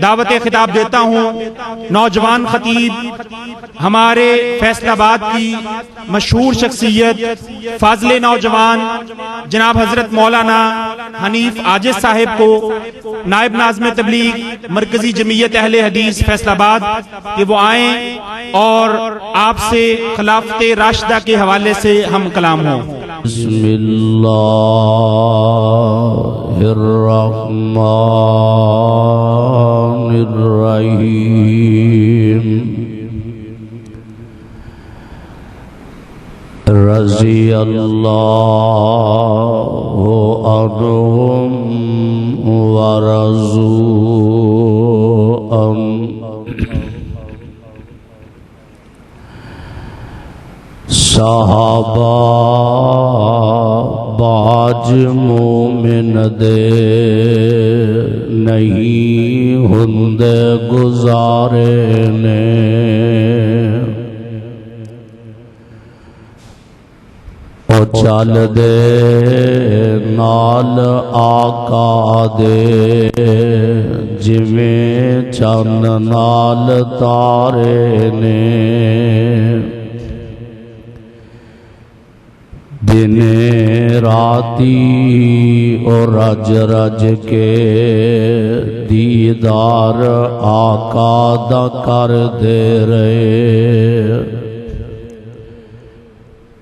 دعوت خطاب دیتا ہوں نوجوان خطیب ہمارے فیصل آباد کی مشہور شخصیت فاضل نوجوان جناب حضرت مولانا حنیف عاجز صاحب کو، نائب ناظم تبلیغ مرکزی جمعیت اہل حدیث فیصل آباد، کہ وہ آئیں اور آپ سے خلافت راشدہ کے حوالے سے ہم کلام ہوں۔ بسم اللہ الرحمن الرحیم۔ رضی اللہ عنہم ورضوا عنہ۔ صحابہ باج مومن دے نہیں ہندے گزارے نے، او چل دے نال آقا دے جویں چند نال تارے نے، دن راتی اور رج رج کے دیدار آقا دا کر دے رہے،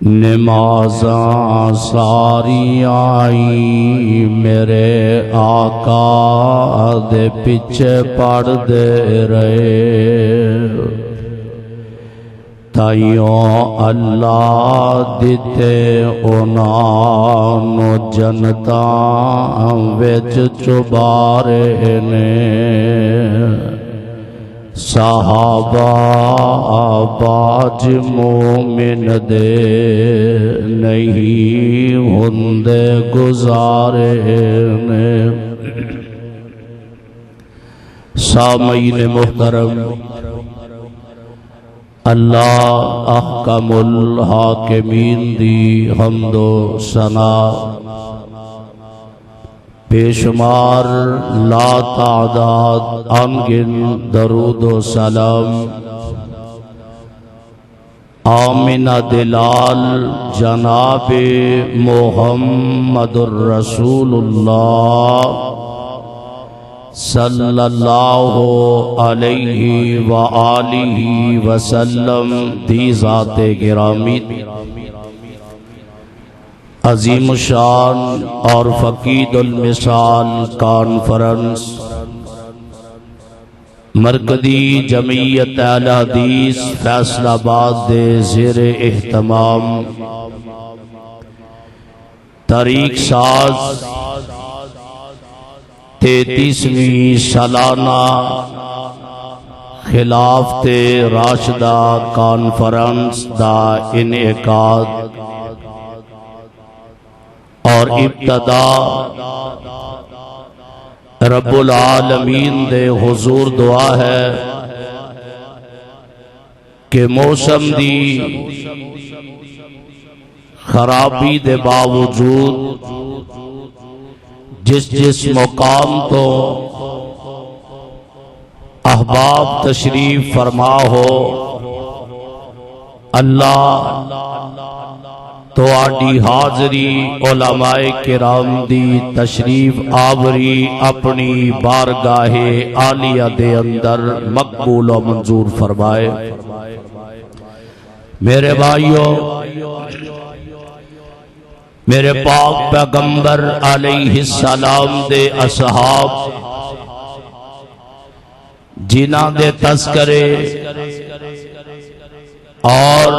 نمازاں ساری آئی میرے آقا دے پیچھے پڑھ دے رہے، تائیوں اللہ دیتے انہوں جنتاں وچ چبارے نے، صحابہ باج مومن دے نہیں ہندے گزارے نے۔ سامعین محترم، اللہ احکم الحاکمین دی حمد و ثنا، بے شمار لا تعداد انگن درود و سلام آمنہ دلال جناب محمد الرسول اللہ صلی اللہ علیہ وآلہ وسلم دی ذات گرامی، عظیم الشان اور فقید المثال کانفرنس مرکزی جمعیت اہل حدیث فیصل آباد دے زیر اہتمام طریق ساز 33ویں سالانہ خلافت راشدہ کانفرنس دا انعقاد اور ابتدا رب العالمین دے حضور دعا ہے کہ موسم دی خرابی دے باوجود جس مقام تو احباب تشریف فرما ہو، اللہ تو آڈی حاضری علماء کرام دی تشریف آوری اپنی بارگاہ عالیہ دے اندر مقبول و منظور فرمائے۔ میرے بھائیوں، میرے پاک پیغمبر علیہ السلام دے اصحاب جنہ دے تذکرے اور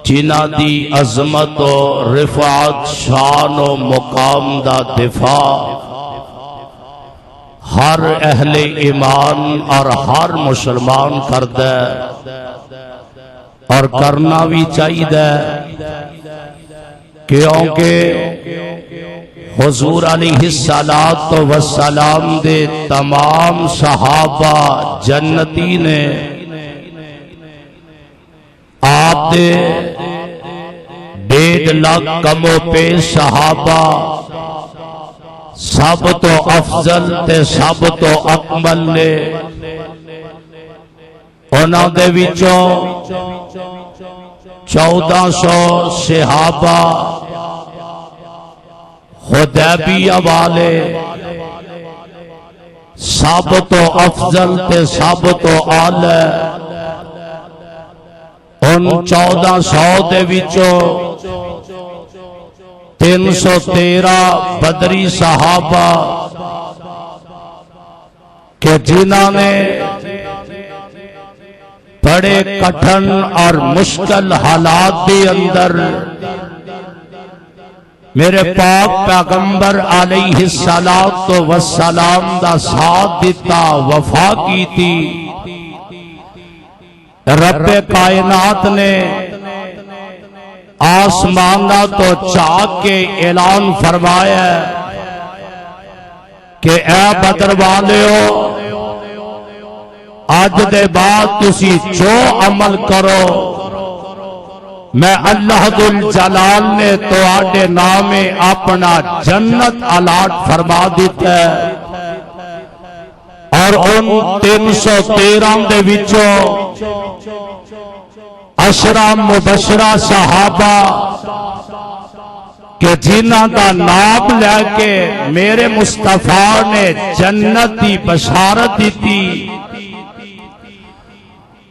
جنہ دی عظمت و رفعت شان و مقام دا دفاع ہر اہل ایمان اور ہر مسلمان کردہ اور کرنا بھی چاہیے، کیونکہ حضور علیہ السلام دے تمام صحابہ جنتی نے آپ دے 1.5 لاکھ کم و پیش صحابہ سب تو افضل تے سب تو اکمل نے انہاں دے وچوں 1400 صحابہ حدیبیہ والے سب تو افضل تے سب تو اعلی ان 1400 دے وچوں 313 بدری صحابہ کہ جنہاں نے بڑے کٹھن اور مشکل حالات کے اندر میرے پاک پیغمبر علیہ الصلوۃ والسلام دا ساتھ دیتا وفا کی تھی رب کائنات نے آسمانہ تو چاک کے اعلان فرمایا کہ اے بدر والیو آج دے بعد تسی جو عمل کرو میں اللہ ذوالجلال نے تو آڈے نام اپنا جنت الاٹ فرما دیتا ہے اور ان 313 دے وچوں 10 مبشرہ صحابہ کہ جنہاں دا نام لے کے میرے مصطفیٰ نے جنت دی بشارت دیتی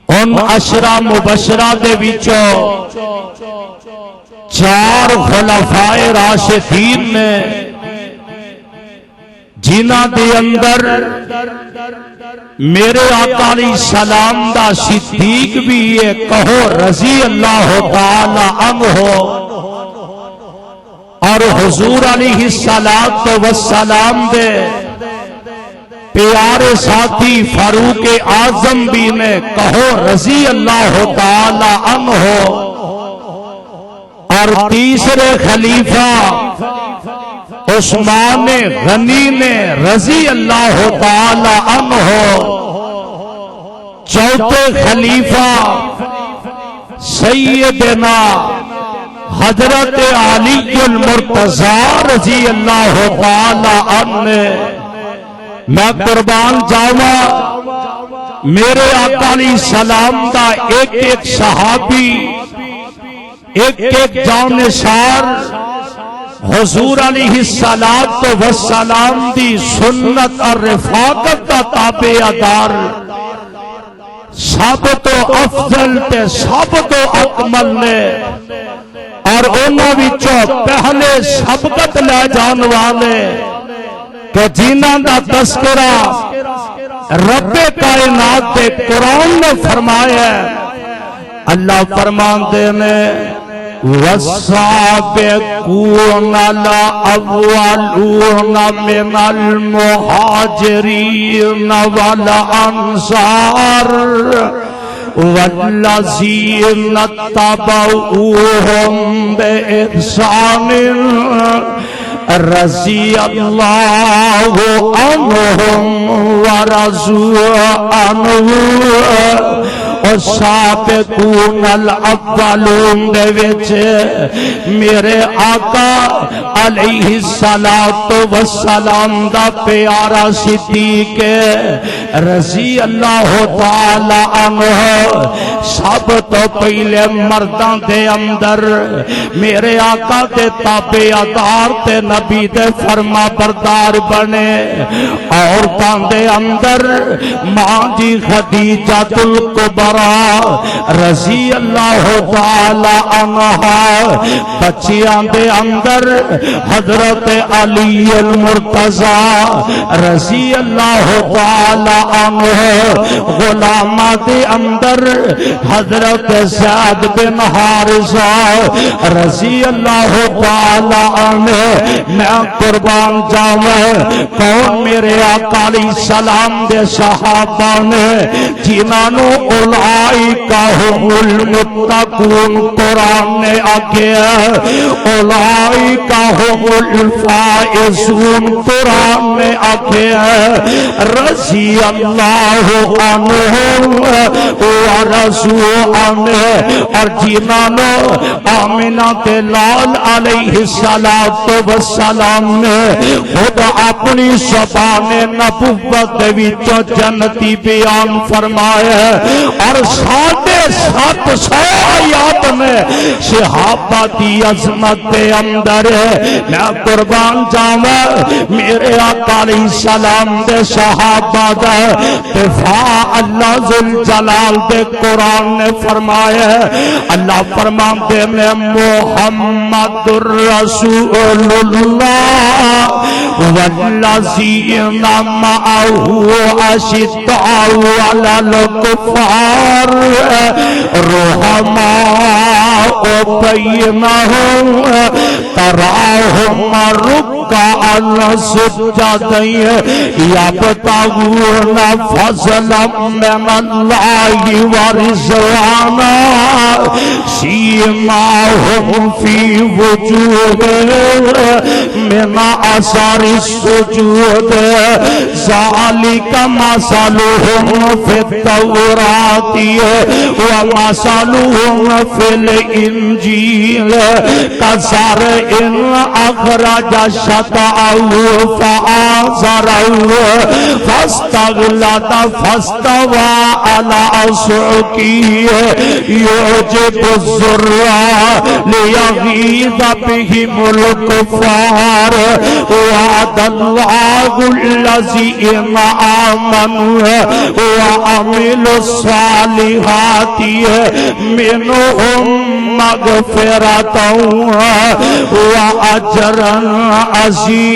ان 10 مبشرہ دے وچوں 4 خلفائے راشدین نے جنہاں دے اندر میرے آقا علیہ السلام دا صدیق بھی یہ کہو رضی اللہ تعالی عنہ اور حضور علیہ السلام دے پیارے ساتھی فاروق اعظم بھی نے کہو رضی اللہ تعالی عنہ اور تیسرے خلیفہ عثمان غنی نے رضی اللہ تعالی عنہ چوتھے خلیفہ سیدنا حضرت علی المرتضی رضی اللہ تعالی عنہ میں قربان جاواں میرے آقا علیہ السلام دا ایک ایک صحابی ایک ایک جانشار حضور علیہ السلام دی سنت اور رفاقت کا تابعدار سب تو افضل تے سب تو اکمل نے اور انہاں وچوں پہلے سبقت لے جان والے کہ جنہاں دا تذکرہ رب کائنات دے قرآن نے فرمایا اللہ فرماندے نے والسابقون الأولون من المهاجرين والأنصار والذين اتبعوهم بإحسان رضي الله عنهم ورضوا عنه والسابقون الاولون دے وچ میرے آقا علیہ السلام دا پیارا صدیق رضی اللہ تعالی عنہ سب تو پہلے مرداں دے اندر میرے آقا دے تابعدار تے نبی دے فرما بردار بنے عورتاں دے اندر ماں جی خدیجہ الکبریٰ رضی اللہ تعالی عنہا بچیاں دے اندر حضرت علی المرتضی رضی اللہ تعالی عنہ غلامہ دے اندر حضرت زید بن حارثہ رضی اللہ تعالی عنہ میں قربان جاواں کون میرے آقا علیہ السلام دے صحابہ نے جنہاں نو اولئک هم المتقون قرآن نے آگیا اولئک هم الفائزون قرآن نے آگیا رضی اللہ عنہم ورضوا عنہ اور جنانو آمنہ کے لال علیہ السلام نے خود اپنی زبان نبوت وچوں جنتی بیان فرمایا اور 750 آیات میں صحابہ دی عظمت کے اندر میں قربان جاواں میرے آقا علیہ السلام دے صحابہ دا دفاع اللہ ذوالجلال دے قرآن نے فرمایا اللہ فرماتے ہیں محمد الرسول اللہ والذین معه اشداء علی الکفار رحماء بینہم تراہم رکعا سجدا یبتغون فضلا من اللہ ورضوانا سیماہم فی وجوہہم من اثر السجود ذالک مثلہم فی التوراۃ ومثلہم فی الانجیل کزرع اخرج شطأہ فآزرہ فاستغلظ فاستوى على سوقه يعجب الزراع ليغيظ بهم الكفار وعد الله الذين آمنوا وعملوا الصالحات منهم مغفرة وأجرا عظيما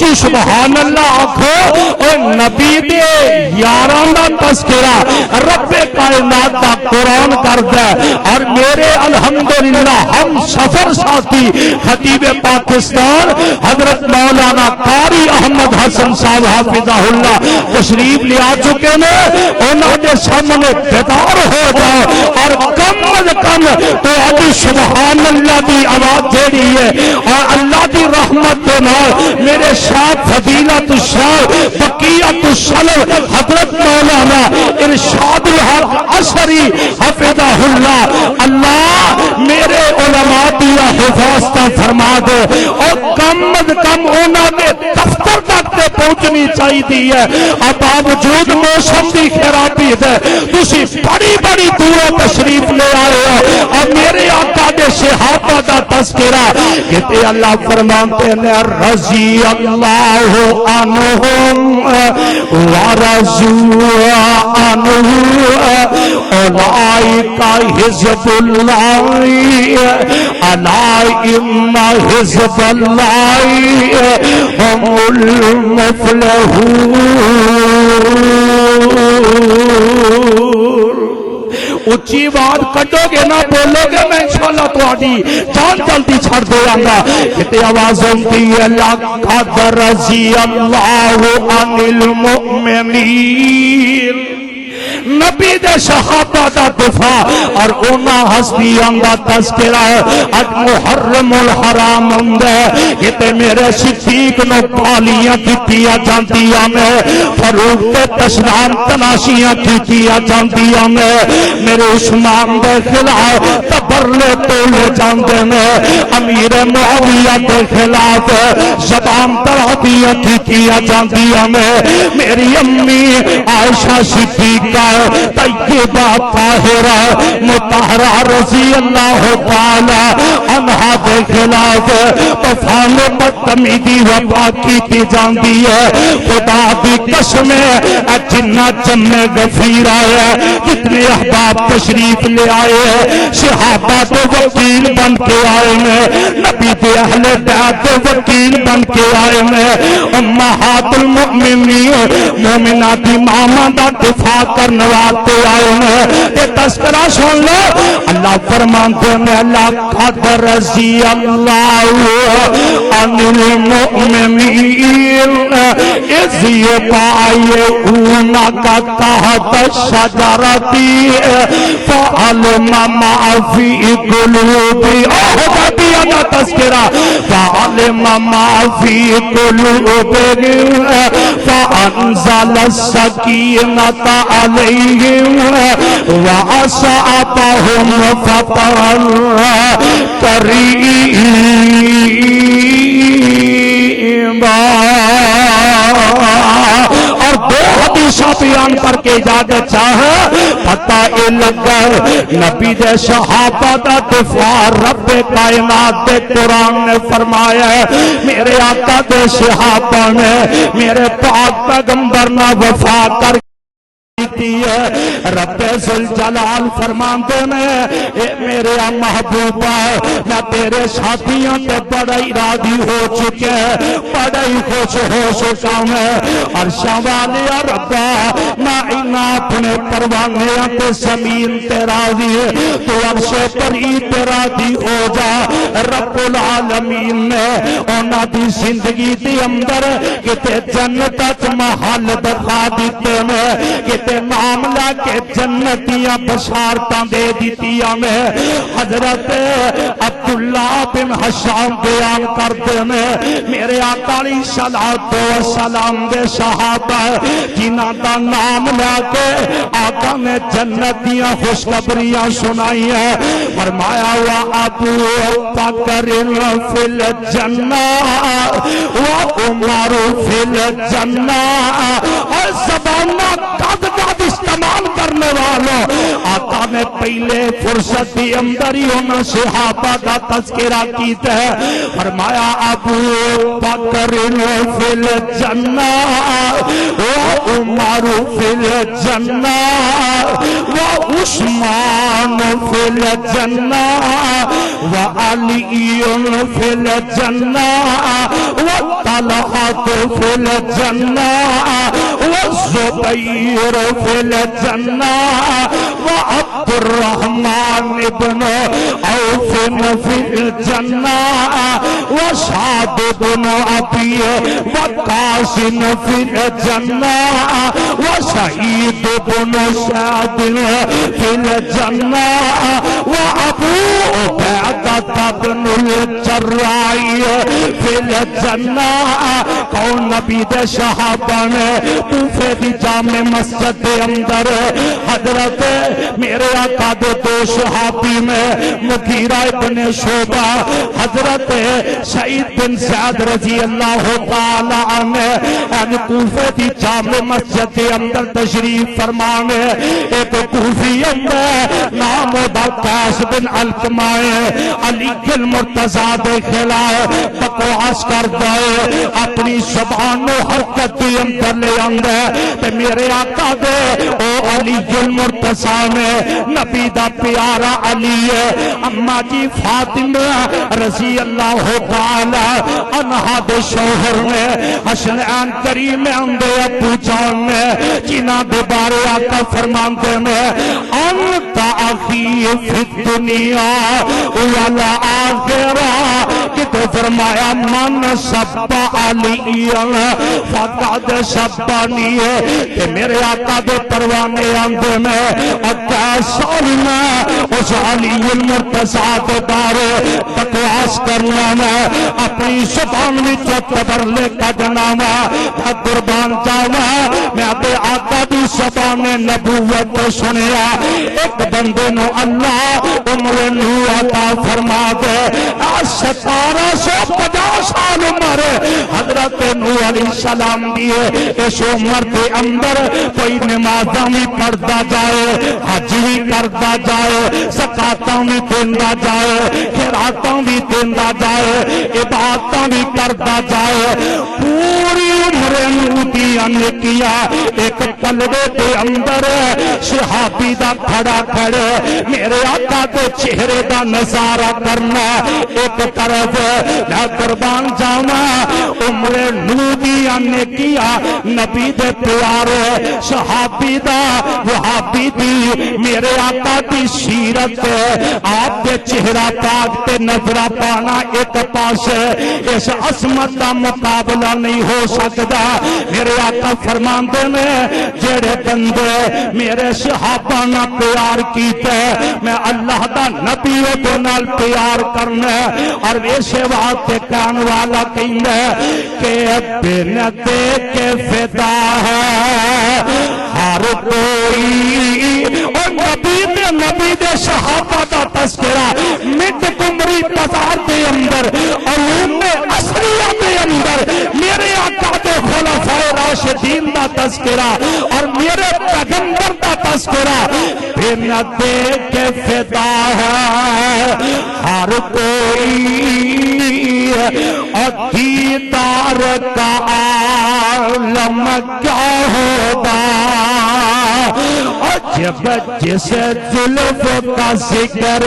اچھی سبحان اللہ آکھو اور نبی دے یاران دا تذکرہ رب کائنات دا قرآن کرتا ہے اور میرے الحمدللہ ہم سفر ساتھی خطیب پاکستان حضرت مولانا قاری احمد حسن صاحب حافظہ اللہ تشریف لے آ چکے نے انہوں نے سامنے بیدار ہو جاؤ اور کم از کم تو ابھی سبحان اللہ دی آواز دے رہی ہے اور اللہ دی رحمت کے نال میرے شاہ فضیلت الشاہ بقیت السلف حضرت مولانا ارشاد الحق عصری حفظہ اللہ اللہ میرے علماء دیا حفاظتہ فرما دے اور کم از کم انہوں نے دفتر تک تے پہنچنی چاہیے ہے اور باوجود موسم دی خرابی ہے تسی بڑی بڑی دوروں تشریف لے آئے ہو اور میرے آقا دے صحابہ دا تذکرہ کہتے اللہ فرماتے ہیں رضی اللہ عنہم ورضوا عنہ اولئک حزب اللہ الا ان حزب اللہ هم المفلحون اچھی بات کٹو گے نہ بولو گے میں انشاءاللہ تہاڈی جان جلدی چھڑ دیا گا کتے آواز ہوتی ہے لقد رضی اللہ عن المؤمنین نبی دے صحابہ دا دفاع اور اونا ہستیاں دا تذکرہ اج محرم الحرام ہوندا کتے میرے صدیق نو پالیاں کیتیاں جاندیاں نے فاروق تے تشنام تناشیاں کیتیاں جاندیاں نے میرے عثمان دے خلاف تبرلے تولے جاندے نے امیر معاویہ دے خلاف زبان ترابیاں کیتیاں جاندیاں نے میری امی عائشہ صدیقہ طیبہ طاہرہ مطہرہ رضی اللہ تعالی عنہا دے خلاف طوفان بدتمیزی وبا کی جاندی ہے خدا دی قسم ہے جنہ جمع غفیر آیا کتنے احباب تشریف لے آئے ہیں صحابہ تو وکیل بن کے آئے ہیں نبی دے اہل بیت تو وکیل بن کے آئے ہیں امہات المؤمنین مومنات ماما دا دفاع کرنے واسطے آئے ہیں تے تذکرہ سن لو اللہ فرماتے ہیں لقد رضی اللہ عن المؤمنین اذ یبایعونک تحت الشجرۃ فعلم ما فی قلوبہم تذکرہ فعلم ما فی قلوبہم فانزل السکینۃ علیہم وأصابهم فتحا قریبا۔ اور دو حدیثوں بیان کر کے اجازت چاہے پتہ اے لگا نبی دے صحابہ دا دفاع رب کائنات دے قرآن نے فرمایا ہے میرے آقا دے صحابہ نے میرے پاک پیغمبر نہ وفا کر رب ذوالجلال فرماندے میں اے میرے محبوبہ میں تیرے ساتھیوں تے بڑا ہی راضی ہو چکے بڑا ہی خوش ہو چکا میں عرشاں والے ربا میں اپنے پروانے تے زمین تے راضی تو عرش پر ہی تے راضی ہو جا رب العالمین نے انہاں دی زندگی دے اندر کتے جنت وچ محل دکھا دیتے میں کتے معاملہ کے جنتیاں بشارتاں دے دیتیاں میں حضرت عبداللہ بن حشام بیان کرتے میں میرے آقا علیہ السلام دے صحابہ جنہاں دا نام لے کے آقا نے جنتیاں خوشخبریاں سنائی ہیں فرمایا وَأَبُو بَكْرٍ فِي الْجَنَّةِ وَعُمَرُ فِي الْجَنَّةِ اور زبانہ قد استعمال کرنے والوں آقا نے پہلے فرصت دی اندر ہی انہوں صحابہ کا تذکرہ کیتا ہے فرمایا ابو بکر فی الجنہ وعمر فی الجنہ وعثمان فی الجنہ وعلی فی الجنہ وطلحہ فی الجنہ والزبیر فی الجنہ وعبد الرحمن بن عوف فی الجنہ وسعد بن ابی وقاص فی الجنہ وسعید بن سعد فی الجنہ وابو عبیدہ بن الجراح فی الجنہ کون نبی دے صحابہ نے کوفے دی جامع مسجد دے اندر حضرت میرے آقا دے دو صحابی میں مغیرہ بن شعبہ حضرت سعید بن سعد رضی اللہ تعالی عنہ ان کوفے دی جامع مسجد دے اندر تشریف فرمانے ایک کوفی اندر نام دا قیس بن علقمہ علی المرتضیٰ دے خلاف بکواس کر دائے اپنی زبان و حرکت دی اندر لے اندر تے میرے آقا دے او علی المرتضیٰ میں نبی دا پیارا علی ہے اما جی فاطمہ رضی اللہ تعالی عنہا دے شوہر میں حسنین کریم اندے ابو جان میں جنہ دے بارے آقا فرماندے میں انت اخی فی الدنیا والآخرہ کہ تو فرمایا من سب علی فقد سبانی ہے کہ میرے آقا دے پروانے اندے میں اکیس سال میں اس علی المرتضیٰ دے بارے بکواس کرنا میں اپنی زبان میں چتبر لے کجنا میں قربان جاوا میں اپنے آقا دی زبان نبوت سنیا ایک بندے نو اللہ عمر نو عطا فرما دے 1750 سال عمر حضرت نوح علیہ السلام دیئے اس عمر کے اندر کوئی نمازاں بھی پڑھتا جائے حج بھی کرتا جائے زکاتاں بھی دینا جائے خیراتاں بھی دینا جائے عبادتاں بھی کرتا جائے پوری عمر نودیاں نے کیا ایک پلڑے کے اندر صحابی دا کھڑا کھڑے میرے آقا کے چہرے دا نظارہ کرنا ایک طرف میں قربان جانا عمر نودی جنیاں نیکیاں نبی دے پیارے صحابی دا وہابی دی میرے آقا دی سیرت آپ دے چہرہ پاک تے نظرہ پانا ایک پاس اس عظمت دا مقابلہ نہیں ہو سکتا میرے آقا فرماندے نے جڑے بندے میرے صحابہ نہ پیار کیتے میں اللہ دا نبی دے نال پیار کرنا اور ایسے واسطے کہن والا کہندا کہ بن دے کے فدا ہے ہر کوئی اور نبی دے صحابہ دا تذکرہ مٹ کمری بازار دے اندر علوم عصریہ دے اندر میرے آقا دے خلفائے راشدین دا تذکرہ اور میرے پیغمبر دا تذکرہ بن دے کے فدا ہے ہر کوئی اور دیدار کا عالم کیا ہوگا جب جس زلف کا ذکر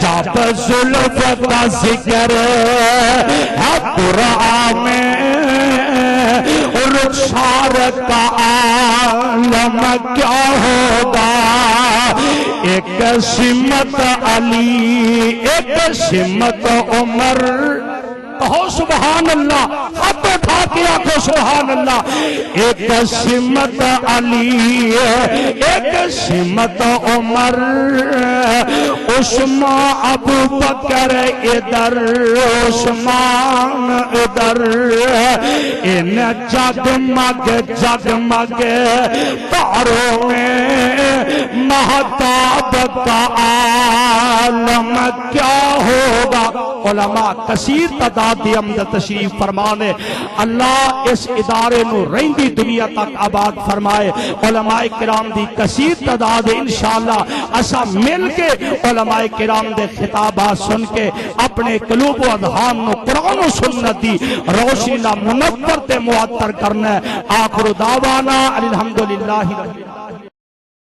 جب زلف کا ذکر ہے قرآن میں رخسار کا عالم کیا ہوگا ایک سمت علی ایک سمت عمر کہو سبحان اللہ ہاتھ اٹھا کے آخو سبحان اللہ ایک سمت علی ایک سمت عمر عثمان ابو بکر ادھر عثمان ادھر ان جگمگ جگمگ تاروں میں مہتاب کا عالم کیا ہوگا علماء کثیر تعداد دی اندر تشریف فرمانے اللہ اس ادارے نو رہندی دنیا تک آباد فرمائے علماء کرام دی کثیر تعداد انشاءاللہ اسا مل کے علماء کرام دے خطابات سن کے اپنے قلوب و اذہان نو قرآن و سنت دی روشنی نال منور تے معطر کرنا ہے آخر دعوانا الحمدللہ رب العالمین